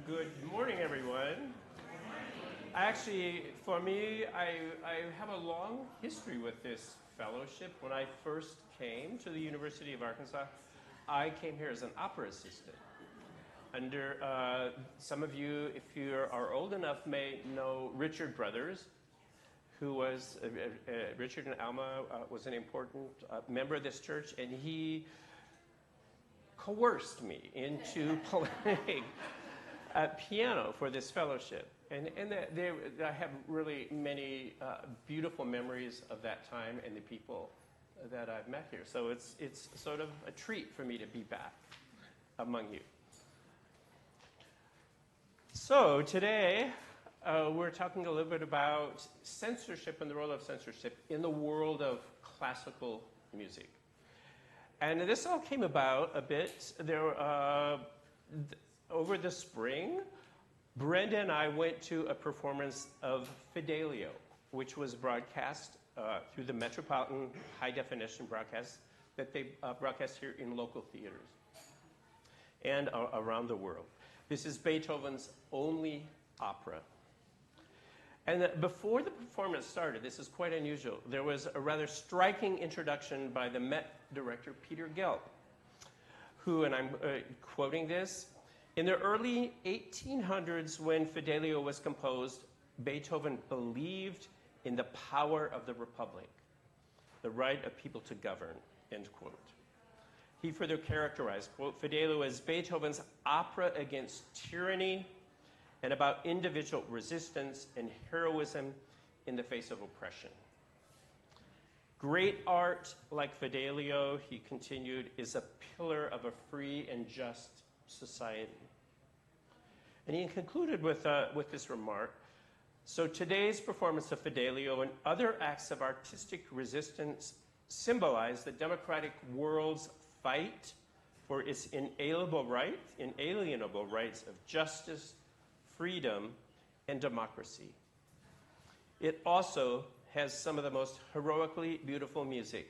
Good morning, everyone. Actually, for me, I have a long history with this fellowship. When I first came to the University of Arkansas, I came here as an opera assistant. Under some of you, if you are old enough, may know Richard Brothers, who was Richard and Alma was an important member of this church, and he coerced me into playing piano for this fellowship. And I have really many beautiful memories of that time and the people that I've met here. So it's sort of a treat for me to be back among you. So today, we're talking a little bit about censorship and the role of censorship in the world of classical music. And this all came about a bit over the spring. Brenda and I went to a performance of Fidelio, which was broadcast through the Metropolitan High Definition broadcast that they broadcast here in local theaters and around the world. This is Beethoven's only opera. And before the performance started, this is quite unusual, there was a rather striking introduction by the Met director, Peter Gelb, who, and I'm quoting this, in the early 1800s when Fidelio was composed, Beethoven believed in the power of the republic, the right of people to govern, end quote. He further characterized, quote, Fidelio as Beethoven's opera against tyranny and about individual resistance and heroism in the face of oppression. Great art, like Fidelio, he continued, is a pillar of a free and just society. And he concluded with this remark, so today's performance of Fidelio and other acts of artistic resistance symbolize the democratic world's fight for its inalienable rights of justice, freedom, and democracy. It also has some of the most heroically beautiful music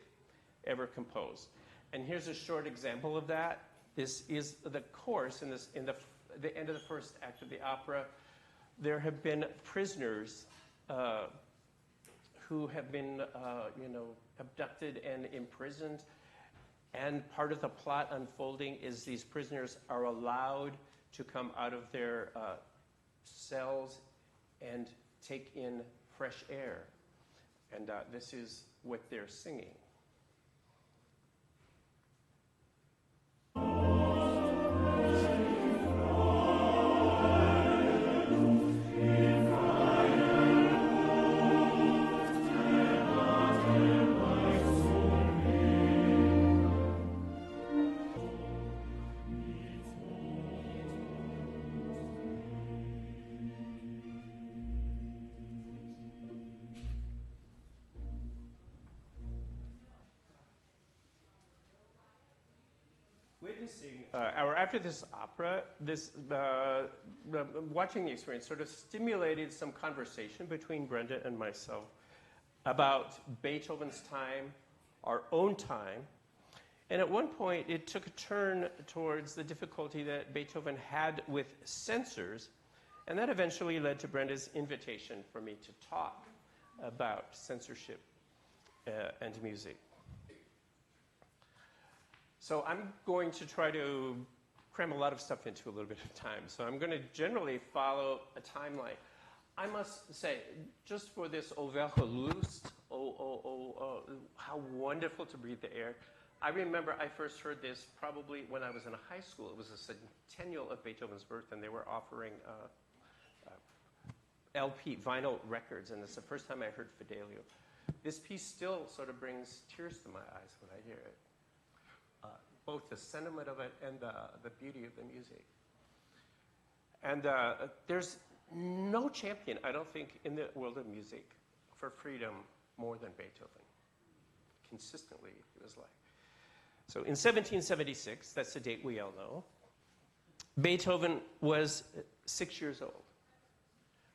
ever composed. And here's a short example of that. This is the chorus in the end of the first act of the opera. There have been prisoners who have been, abducted and imprisoned. And part of the plot unfolding is these prisoners are allowed to come out of their cells and take in fresh air. And this is what they're singing. After this opera, watching the experience sort of stimulated some conversation between Brenda and myself about Beethoven's time, our own time. And at one point, it took a turn towards the difficulty that Beethoven had with censors, and that eventually led to Brenda's invitation for me to talk about censorship and music. So I'm going to try to cram a lot of stuff into a little bit of time. So I'm going to generally follow a timeline. I must say, just for this Overlust, how wonderful to breathe the air. I remember I first heard this probably when I was in high school. It was a centennial of Beethoven's birth, and they were offering LP, vinyl records, and it's the first time I heard Fidelio. This piece still sort of brings tears to my eyes when I hear it. Both the sentiment of it and the beauty of the music. And there's no champion, I don't think, in the world of music for freedom more than Beethoven. Consistently, it was like. So in 1776, that's the date we all know, Beethoven was 6 years old.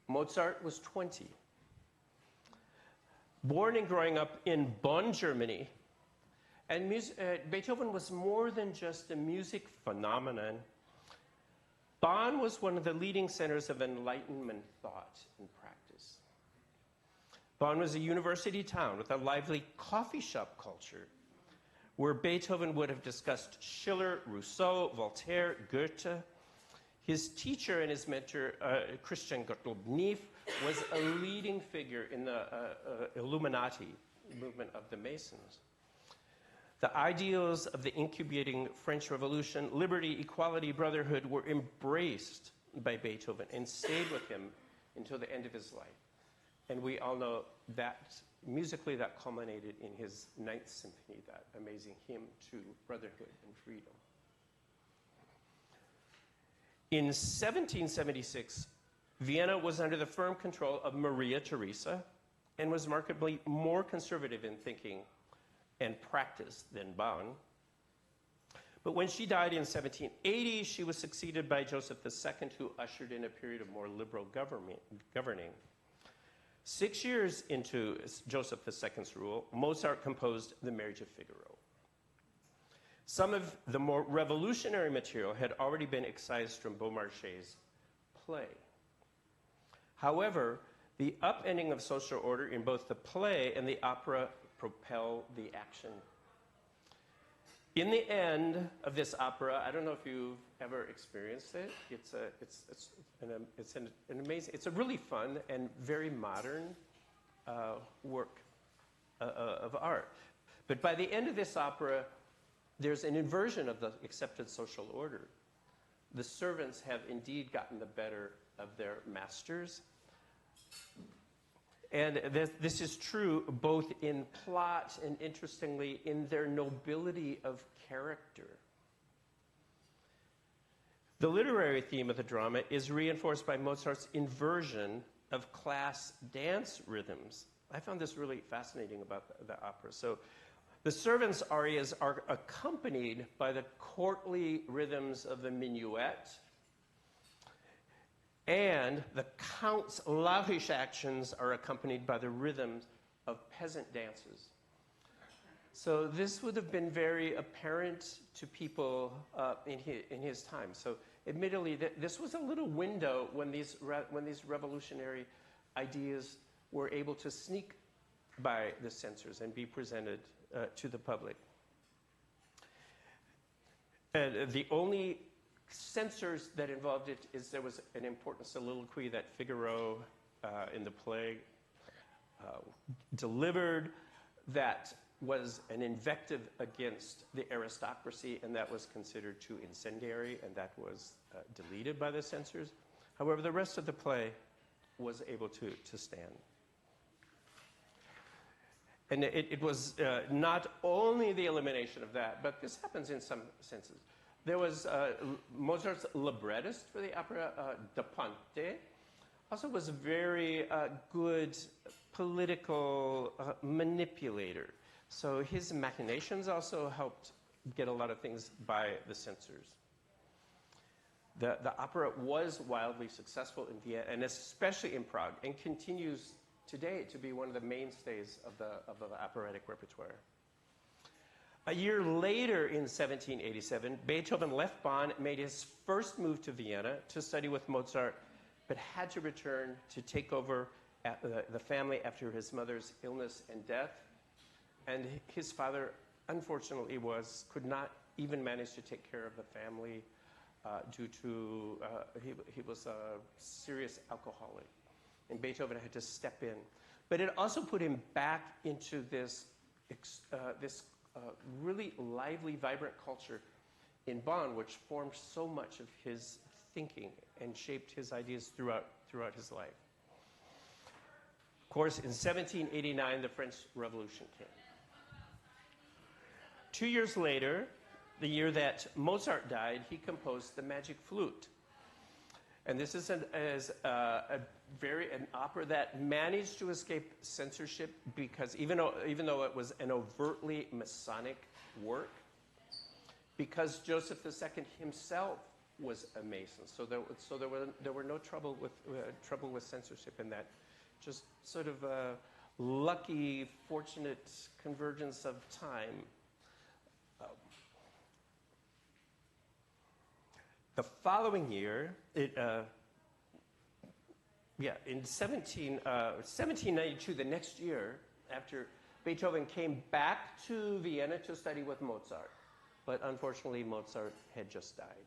Mozart was 20. Born and growing up in Bonn, Germany, and Beethoven was more than just a music phenomenon. Bonn was one of the leading centers of Enlightenment thought and practice. Bonn was a university town with a lively coffee shop culture where Beethoven would have discussed Schiller, Rousseau, Voltaire, Goethe. His teacher and his mentor, Christian Gottlob Neff, was a leading figure in the Illuminati movement of the Masons. The ideals of the incubating French Revolution, liberty, equality, brotherhood, were embraced by Beethoven and stayed with him until the end of his life. And we all know that musically that culminated in his Ninth Symphony, that amazing hymn to brotherhood and freedom. In 1776, Vienna was under the firm control of Maria Theresa and was markedly more conservative in thinking and practice than Bonn. But when she died in 1780, she was succeeded by Joseph II, who ushered in a period of more liberal governing. 6 years into Joseph II's rule, Mozart composed The Marriage of Figaro. Some of the more revolutionary material had already been excised from Beaumarchais' play. However, the upending of social order in both the play and the opera propel the action. In the end of this opera, I don't know if you've ever experienced it. It's an amazing. It's a really fun and very modern work of art. But by the end of this opera, there's an inversion of the accepted social order. The servants have indeed gotten the better of their masters. And this is true both in plot and, interestingly, in their nobility of character. The literary theme of the drama is reinforced by Mozart's inversion of class dance rhythms. I found this really fascinating about the opera. So the servants' arias are accompanied by the courtly rhythms of the minuet, and the count's lavish actions are accompanied by the rhythms of peasant dances. So this would have been very apparent to people in his time. So admittedly, this was a little window when these revolutionary ideas were able to sneak by the censors and be presented to the public. And the only censors that involved it is there was an important soliloquy that Figaro in the play delivered that was an invective against the aristocracy, and that was considered too incendiary, and that was deleted by the censors. However, the rest of the play was able to stand. And it was not only the elimination of that, but this happens in some senses. There was Mozart's librettist for the opera, Da Ponte, also was a very good political manipulator. So his machinations also helped get a lot of things by the censors. The opera was wildly successful in Vienna, and especially in Prague, and continues today to be one of the mainstays of the operatic repertoire. A year later, in 1787, Beethoven left Bonn, made his first move to Vienna to study with Mozart, but had to return to take over the family after his mother's illness and death. And his father, unfortunately, could not even manage to take care of the family due to, he was a serious alcoholic. And Beethoven had to step in. But it also put him back into this really lively, vibrant culture in Bonn, which formed so much of his thinking and shaped his ideas throughout his life. Of course, in 1789, the French Revolution came. 2 years later, the year that Mozart died, he composed The Magic Flute. And this is an opera that managed to escape censorship because even though it was an overtly Masonic work, because Joseph II himself was a Mason, so there were no trouble with censorship in that. Just sort of a lucky, fortunate convergence of time. The following year, in 1792, the next year, after Beethoven came back to Vienna to study with Mozart, but unfortunately Mozart had just died.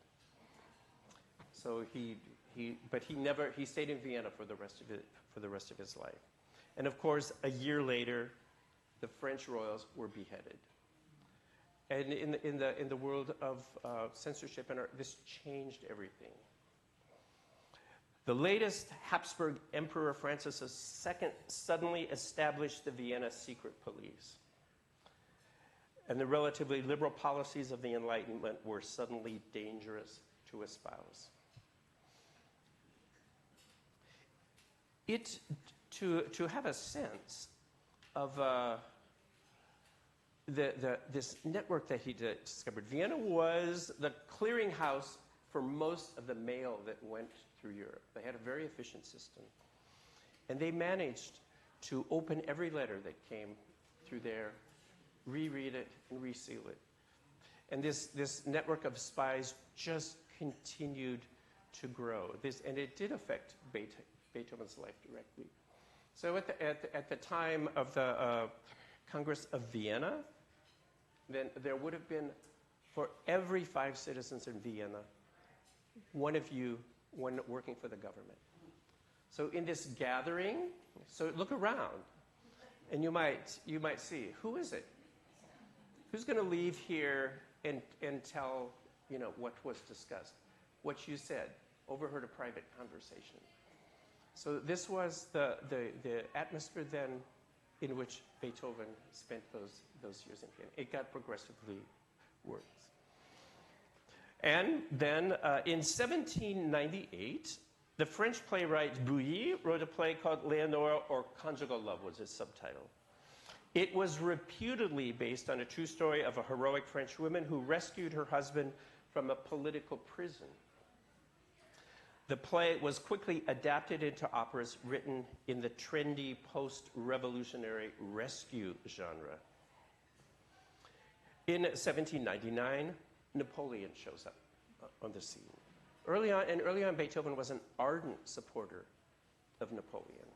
So he stayed in Vienna for the rest of his life. And of course, a year later, the French royals were beheaded. And in the world of censorship and art, this changed everything. The latest Habsburg Emperor Francis II suddenly established the Vienna secret police. And the relatively liberal policies of the Enlightenment were suddenly dangerous to espouse. To have a sense of this network that he discovered, Vienna was the clearinghouse for most of the mail that went through Europe. They had a very efficient system. And they managed to open every letter that came through there, reread it, and reseal it. And this network of spies just continued to grow. And it did affect Beethoven's life directly. So at the time of the Congress of Vienna, then there would have been, for every 5 citizens in Vienna, one working for the government. So in this gathering, so look around, and you might see, who is it? Who's going to leave here and tell, what was discussed, what you said, overheard a private conversation? So this was the atmosphere then in which Beethoven spent those years in Vienna. It got progressively worse. And then in 1798, the French playwright Bouilly wrote a play called Leonora, or Conjugal Love was its subtitle. It was reputedly based on a true story of a heroic French woman who rescued her husband from a political prison. The play was quickly adapted into operas written in the trendy post-revolutionary rescue genre. In 1799, Napoleon shows up on the scene. Early on, Beethoven was an ardent supporter of Napoleon.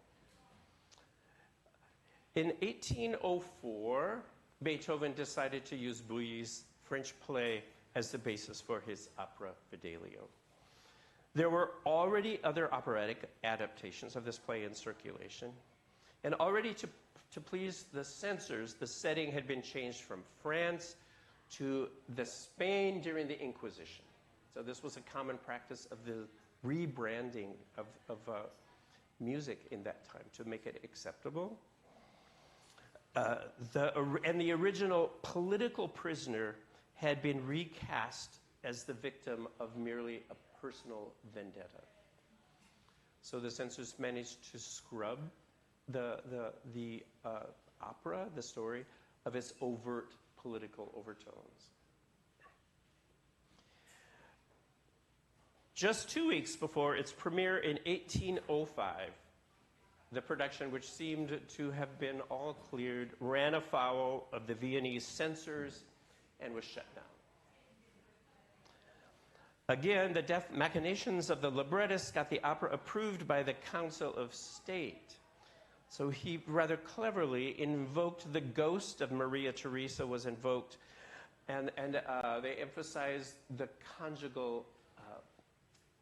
In 1804, Beethoven decided to use Bouilly's French play as the basis for his opera Fidelio. There were already other operatic adaptations of this play in circulation, and already to please the censors, the setting had been changed from France to the Spain during the Inquisition. So this was a common practice of the rebranding of music in that time to make it acceptable. The original political prisoner had been recast as the victim of merely a personal vendetta. So the censors managed to scrub the opera, the story, of its overt political overtones. Just 2 weeks before its premiere in 1805, the production, which seemed to have been all cleared, ran afoul of the Viennese censors and was shut down. Again, the deft machinations of the librettist got the opera approved by the Council of State. So he rather cleverly invoked the ghost of Maria Theresa was invoked, and they emphasized the conjugal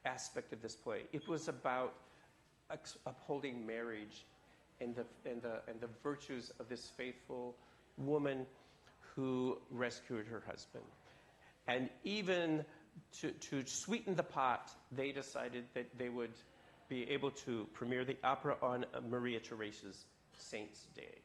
aspect of this play. It was about upholding marriage and the virtues of this faithful woman who rescued her husband. And even to sweeten the pot, they decided that they would be able to premiere the opera on Maria Theresa's Saint's Day.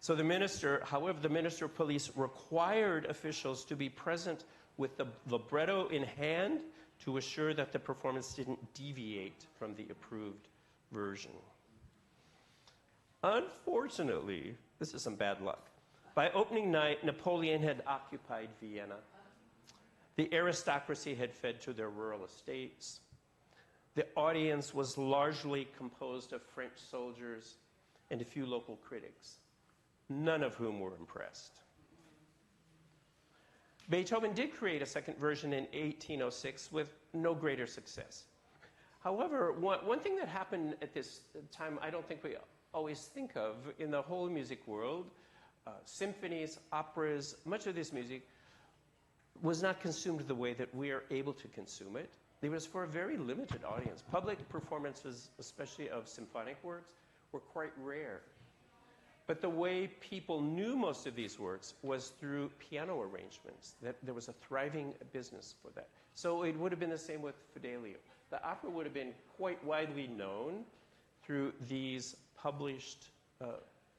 So the minister of police required officials to be present with the libretto in hand to assure that the performance didn't deviate from the approved version. Unfortunately, this is some bad luck. By opening night, Napoleon had occupied Vienna. The aristocracy had fled to their rural estates. The audience was largely composed of French soldiers and a few local critics, none of whom were impressed. Beethoven did create a second version in 1806 with no greater success. However, one thing that happened at this time I don't think we always think of in the whole music world, symphonies, operas, much of this music was not consumed the way that we are able to consume it. It was for a very limited audience. Public performances, especially of symphonic works, were quite rare. But the way people knew most of these works was through piano arrangements. That there was a thriving business for that. So it would have been the same with Fidelio. The opera would have been quite widely known through these published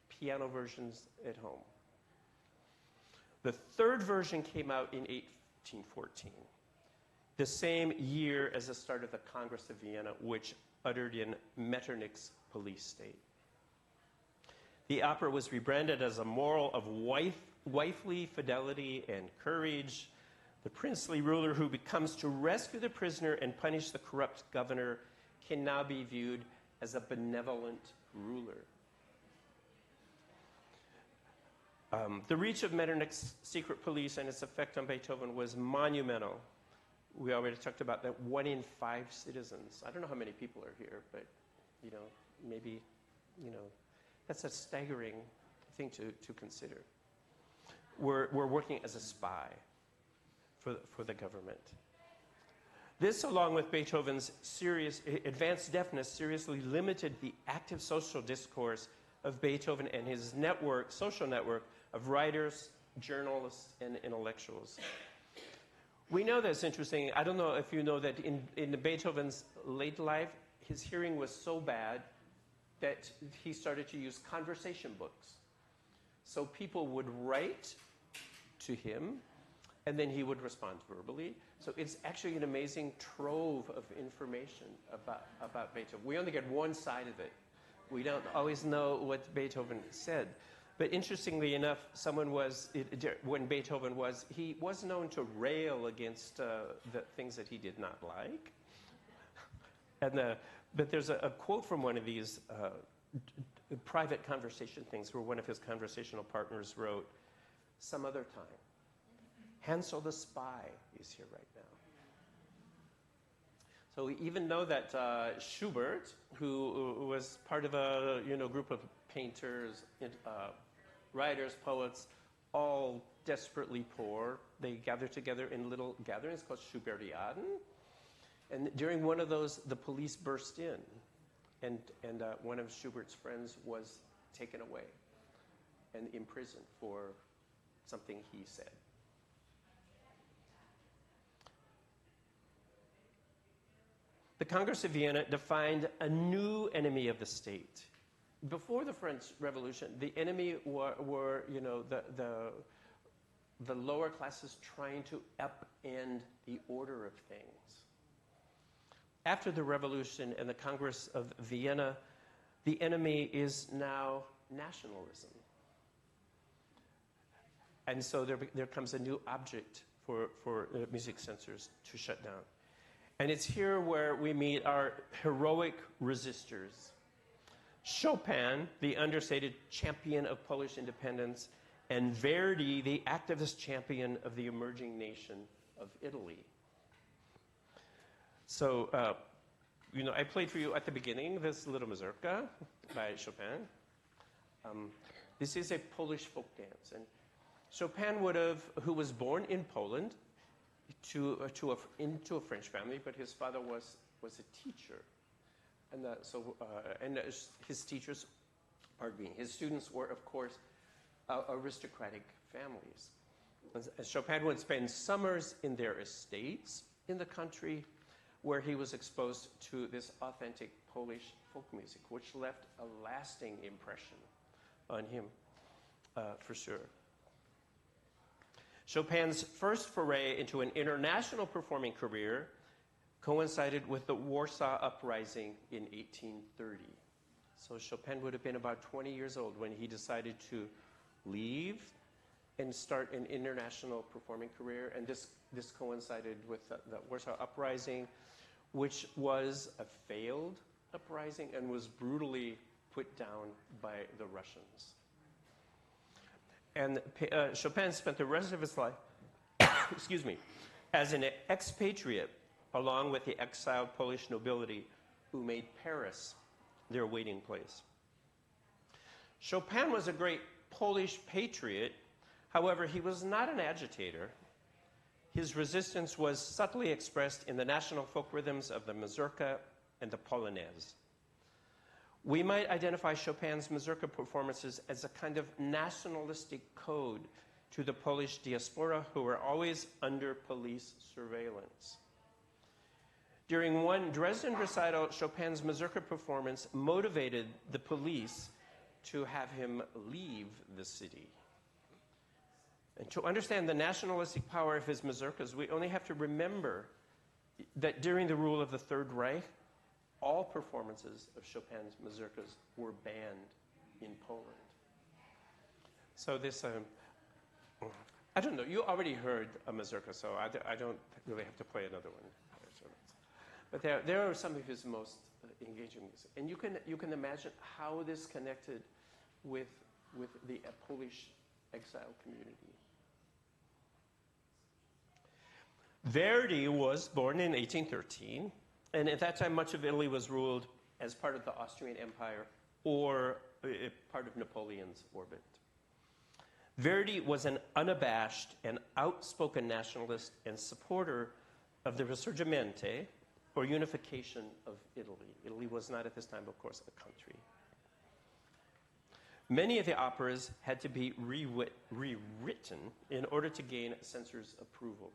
piano versions at home. The third version came out in 1814, the same year as the start of the Congress of Vienna, which uttered in Metternich's police state. The opera was rebranded as a moral of wifely fidelity and courage. The princely ruler who comes to rescue the prisoner and punish the corrupt governor can now be viewed as a benevolent ruler. The reach of Metternich's secret police and its effect on Beethoven was monumental. We already talked about that 1 in 5 citizens. I don't know how many people are here, but maybe that's a staggering thing to consider. We're working as a spy for the government. This, along with Beethoven's advanced deafness, seriously limited the active social discourse of Beethoven and his social network of writers, journalists, and intellectuals. We know that's interesting. I don't know if you know that in Beethoven's late life, his hearing was so bad that he started to use conversation books. So people would write to him, and then he would respond verbally. So it's actually an amazing trove of information about Beethoven. We only get one side of it. We don't always know what Beethoven said. But interestingly enough, when Beethoven he was known to rail against the things that he did not like. But there's a quote from one of these private conversation things where one of his conversational partners wrote, "Some other time. Hansel the spy is here right now." So we even know that Schubert, who was part of a group of painters, writers, poets, all desperately poor, they gathered together in little gatherings called Schubertiaden. And during one of those, the police burst in, and one of Schubert's friends was taken away and imprisoned for something he said. The Congress of Vienna defined a new enemy of the state. Before the French Revolution, the enemy were the lower classes trying to upend the order of things. After the Revolution and the Congress of Vienna, the enemy is now nationalism. And so there comes a new object for music censors to shut down. And it's here where we meet our heroic resistors. Chopin, the understated champion of Polish independence, and Verdi, the activist champion of the emerging nation of Italy. So, I played for you at the beginning this little mazurka by Chopin. This is a Polish folk dance. And Chopin who was born in Poland into a French family, but his father was a teacher. And his students were, of course, aristocratic families. And Chopin would spend summers in their estates in the country, where he was exposed to this authentic Polish folk music, which left a lasting impression on him, for sure. Chopin's first foray into an international performing career coincided with the Warsaw Uprising in 1830. So Chopin would have been about 20 years old when he decided to leave and start an international performing career. And this coincided with the Warsaw Uprising, which was a failed uprising and was brutally put down by the Russians. And Chopin spent the rest of his life excuse me, as an expatriate, along with the exiled Polish nobility who made Paris their waiting place. Chopin was a great Polish patriot. However, he was not an agitator. His resistance was subtly expressed in the national folk rhythms of the mazurka and the polonaise. We might identify Chopin's mazurka performances as a kind of nationalistic code to the Polish diaspora, who were always under police surveillance. During one Dresden recital, Chopin's mazurka performance motivated the police to have him leave the city. And to understand the nationalistic power of his mazurkas, we only have to remember that during the rule of the Third Reich, all performances of Chopin's mazurkas were banned in Poland. So this, I don't know, you already heard a mazurka, so I don't really have to play another one. But there are some of his most engaging music. And you can imagine how this connected with the Polish exile community. Verdi was born in 1813, and at that time much of Italy was ruled as part of the Austrian Empire or part of Napoleon's orbit. Verdi was an unabashed and outspoken nationalist and supporter of the Risorgimento, or unification of Italy. Italy was not at this time, of course, a country. Many of the operas had to be rewritten in order to gain censors' approval.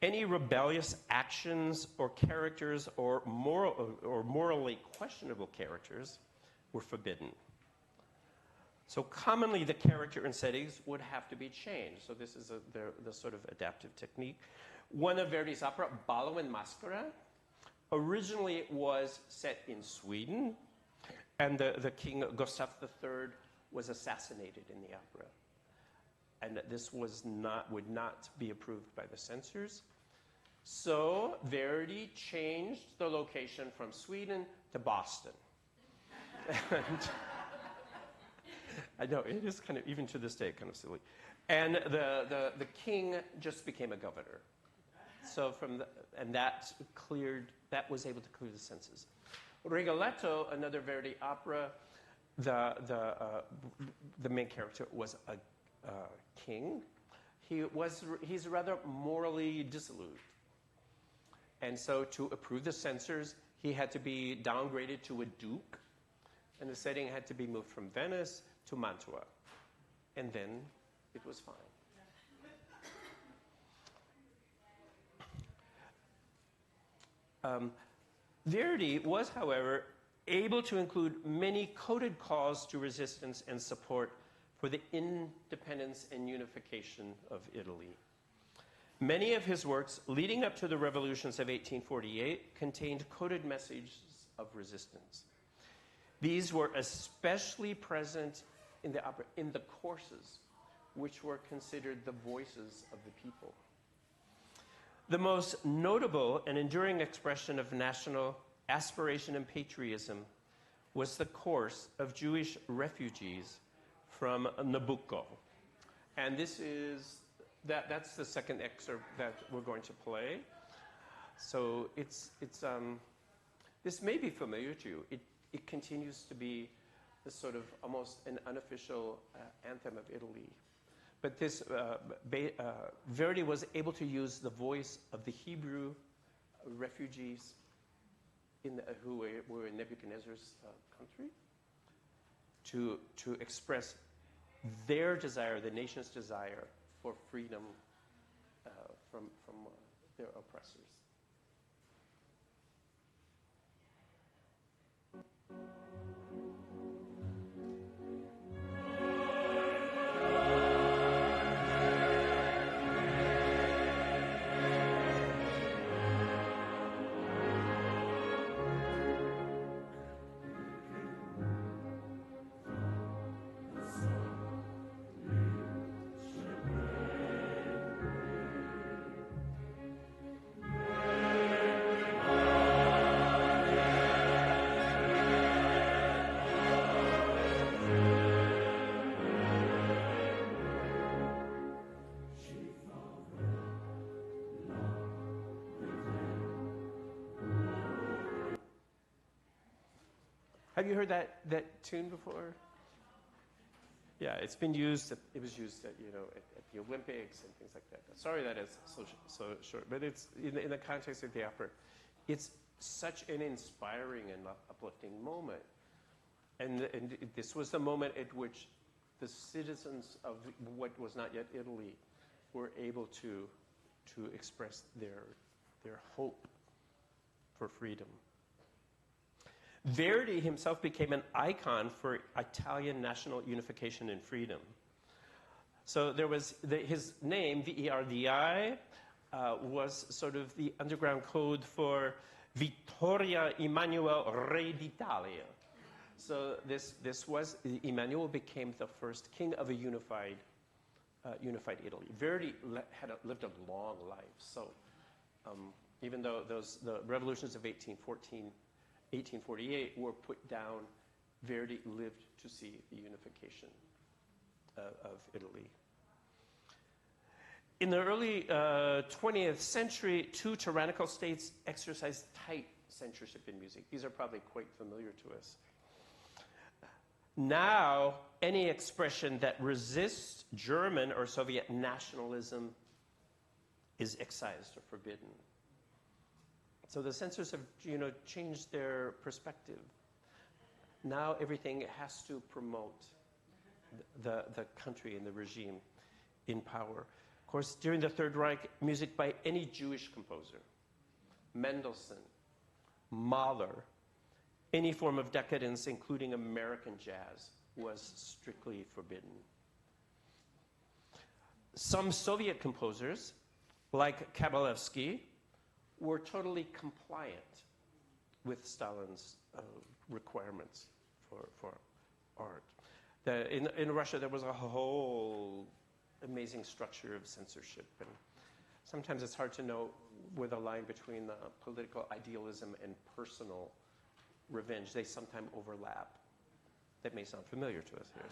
Any rebellious actions or characters or morally questionable characters were forbidden. So commonly the character and settings would have to be changed. So this is the sort of adaptive technique. One of Verdi's opera, Ballo in Maschera, originally was set in Sweden, and the King Gustav III was assassinated in the opera. And this would not be approved by the censors. So Verdi changed the location from Sweden to Boston. And I know, it is kind of, even to this day, kind of silly. And the king just became a governor. So that was able to clear the censors. Rigoletto, another Verdi opera, the main character was a king. He's rather morally dissolute. And so to approve the censors, he had to be downgraded to a duke, and the setting had to be moved from Venice to Mantua. And then it was fine. Verdi was, however, able to include many coded calls to resistance and support for the independence and unification of Italy. Many of his works leading up to the revolutions of 1848 contained coded messages of resistance. These were especially present in the opera, in the courses, which were considered the voices of the people. The most notable and enduring expression of national aspiration and patriotism was the course of Jewish refugees from Nabucco. And that's the second excerpt that we're going to play. So this may be familiar to you. It continues to be the sort of almost an unofficial anthem of Italy. But this, Verdi was able to use the voice of the Hebrew refugees who were in Nebuchadnezzar's country to express their desire, the nation's desire for freedom from their oppressors. Have you heard that tune before? Yeah, it's been used. It was used at the Olympics and things like that. Sorry that it's so short, but it's in the context of the opera. It's such an inspiring and uplifting moment, and this was the moment at which the citizens of what was not yet Italy were able to express their hope for freedom. Verdi himself became an icon for Italian national unification and freedom. So there was his name, Verdi, was sort of the underground code for Vittoria Emanuele Re d'Italia. So this was, Emmanuel became the first king of a unified Italy. Verdi lived a long life. So even though the revolutions of 1848 were put down, Verdi lived to see the unification of Italy. In the early 20th century, two tyrannical states exercised tight censorship in music. These are probably quite familiar to us. Now, any expression that resists German or Soviet nationalism is excised or forbidden. So the censors have, changed their perspective. Now everything has to promote the country and the regime in power. Of course, during the Third Reich, music by any Jewish composer, Mendelssohn, Mahler, any form of decadence, including American jazz, was strictly forbidden. Some Soviet composers, like Kabalevsky, were totally compliant with Stalin's requirements for art. In Russia, there was a whole amazing structure of censorship, and sometimes it's hard to know where the line between political idealism and personal revenge, they sometimes overlap. That may sound familiar to us here.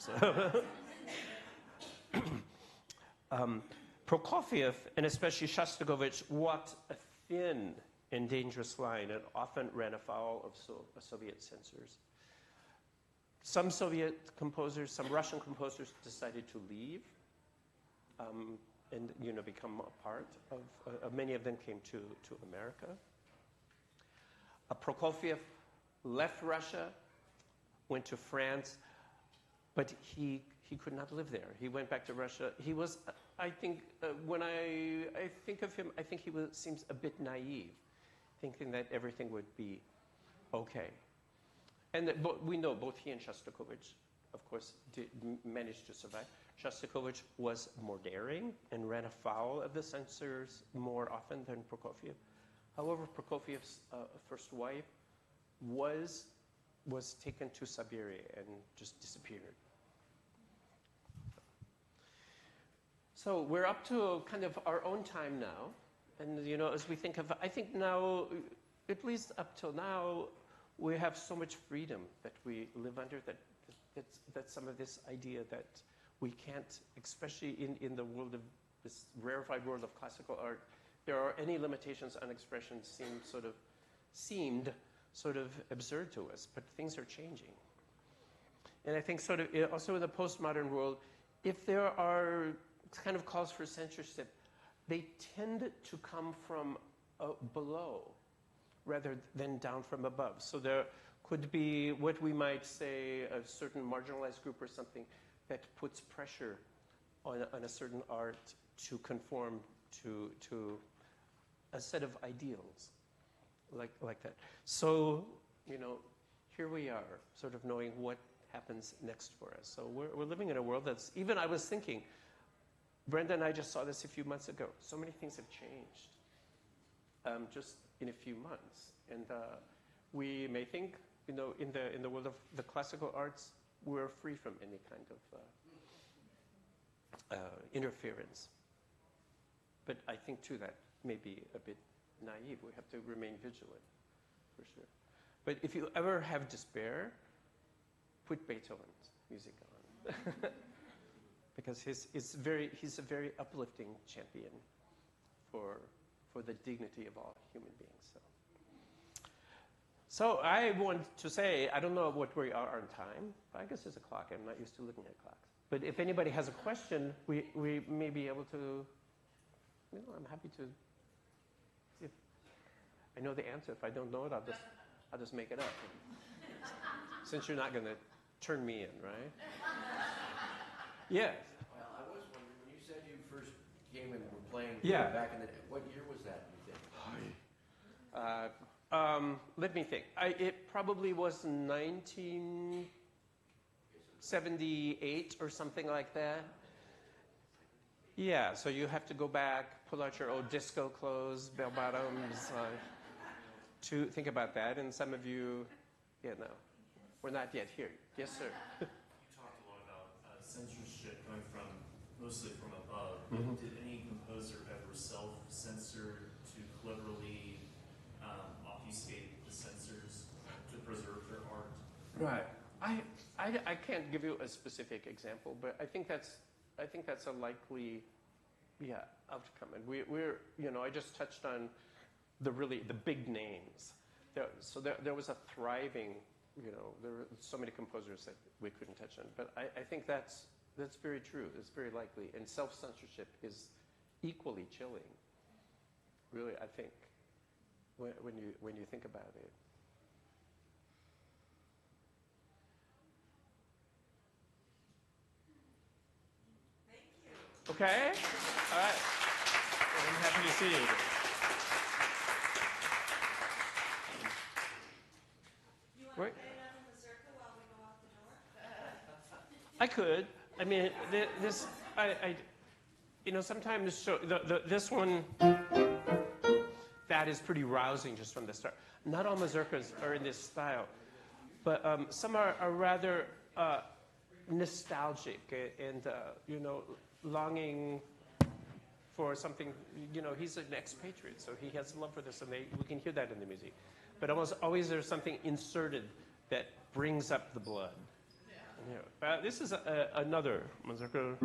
So. Prokofiev, and especially Shostakovich, walked a thin and dangerous line and often ran afoul of Soviet censors. Some Soviet composers, some Russian composers decided to leave and become a part of many of them came to America. Prokofiev left Russia, went to France, but he could not live there. He went back to Russia. He was, I think, when I think of him, I think he seems a bit naive, thinking that everything would be okay. And we know both he and Shostakovich, of course, managed to survive. Shostakovich was more daring and ran afoul of the censors more often than Prokofiev. However, Prokofiev's first wife was taken to Siberia and just disappeared. So we're up to kind of our own time now. And, as we think of, I think now, at least up till now, we have so much freedom that we live under that some of this idea that we can't, especially in the world of this rarefied world of classical art, there are any limitations on expression seemed sort of absurd to us, but things are changing. And I think sort of also in the postmodern world, if there are kind of calls for censorship, they tend to come from below rather than down from above. So there could be what we might say a certain marginalized group or something that puts pressure on a certain art to conform to a set of ideals like that. So, here we are, sort of knowing what happens next for us. So we're living in a world that's, even I was thinking, Brenda and I just saw this a few months ago. So many things have changed just in a few months. And we may think, in the world of the classical arts, we're free from any kind of interference. But I think, too, that may be a bit naive. We have to remain vigilant, for sure. But if you ever have despair, put Beethoven's music on. Because he's a very uplifting champion for the dignity of all human beings. So I want to say, I don't know what we are on time, but I guess there's a clock. I'm not used to looking at clocks. But if anybody has a question, we may be able to, I'm happy to, if I know the answer. If I don't know it, I'll just make it up. Since you're not going to turn me in, right? Yes. Well, I was wondering, when you said you first came and were playing back in the day, what year was that, you think? Let me think. It probably was 1978 or something like that. Yeah, so you have to go back, pull out your old disco clothes, bell bottoms, to think about that. And some of you, no, we're not yet here. Yes, sir. You talked a lot about censorship coming from mostly from above. Mm-hmm. Did any composer ever self-censor to cleverly obfuscate the censors to preserve their art? Right. I can't give you a specific example, but I think that's a likely outcome. And we're I just touched on the big names. There was a thriving, there were so many composers that we couldn't touch on. But I think that's very true. It's very likely. And self-censorship is equally chilling, really, I think, when you think about it. Thank you. Okay? All right. I'm happy to see you. You want to play another mazurka while we go out the door? I could. I mean, sometimes this one, that is pretty rousing just from the start. Not all mazurkas are in this style, but some are rather nostalgic and longing for something. He's an expatriate, so he has love for this, and we can hear that in the music. But almost always there's something inserted that brings up the blood. Yeah. This is another mazurka.